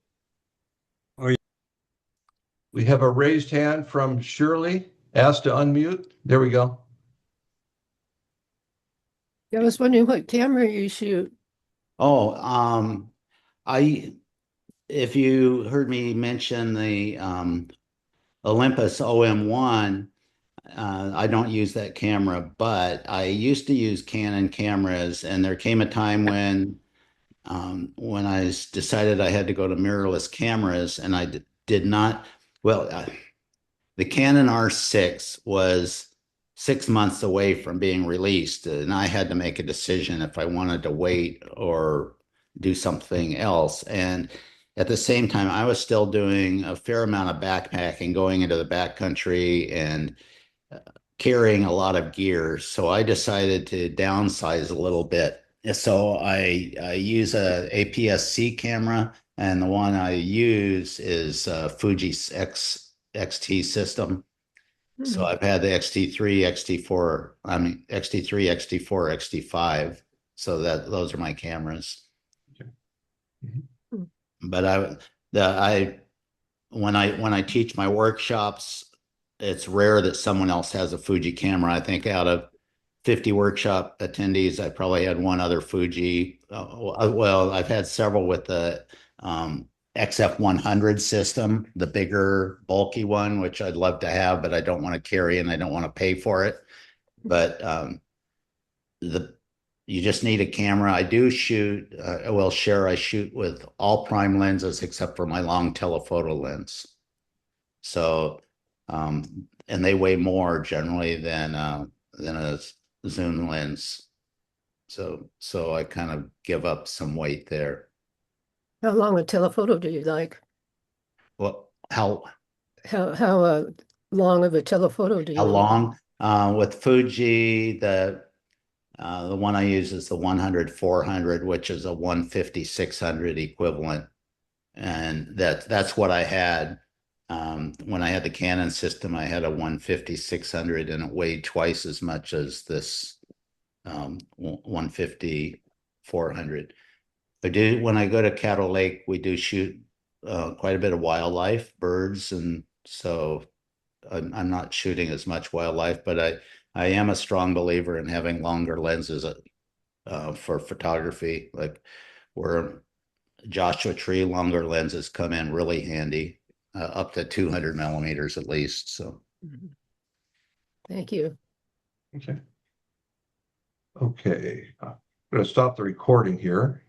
We have a raised hand from Shirley, asked to unmute. There we go. I was wondering what camera you shoot. Oh, if you heard me mention the Olympus OM1, I don't use that camera, but I used to use Canon cameras, and there came a time when I decided I had to go to mirrorless cameras, and I did not. Well, the Canon R6 was 6 months away from being released, and I had to make a decision if I wanted to wait or do something else. And at the same time, I was still doing a fair amount of backpacking, going into the backcountry and carrying a lot of gear. So I decided to downsize a little bit. So I use a APS-C camera, and the one I use is Fuji's XT system. So I've had the XT3, XT4, I mean XT3, XT4, XT5. So those are my cameras. But when I teach my workshops, it's rare that someone else has a Fuji camera. I think out of 50 workshop attendees, I probably had one other Fuji. Well, I've had several with the XF100 system, the bigger, bulky one, which I'd love to have, but I don't want to carry and I don't want to pay for it. But you just need a camera. I do shoot, I shoot with all prime lenses except for my long telephoto lens. So, and they weigh more generally than a zoom lens. So I kind of give up some weight there. How long a telephoto do you like? Well, how long of a telephoto do you long? With Fuji, the one I use is the 100-400, which is a 150-600 equivalent, and that's what I had. When I had the Canon system, I had a 150-600, and it weighed twice as much as this 150-400. When I go to Caddo Lake, we do shoot quite a bit of wildlife, birds, and so I'm not shooting as much wildlife, but I am a strong believer in having longer lenses for photography, like where Joshua Tree longer lenses come in really handy, up to 200 millimeters at least. So, Thank you. Okay. I'm going to stop the recording here.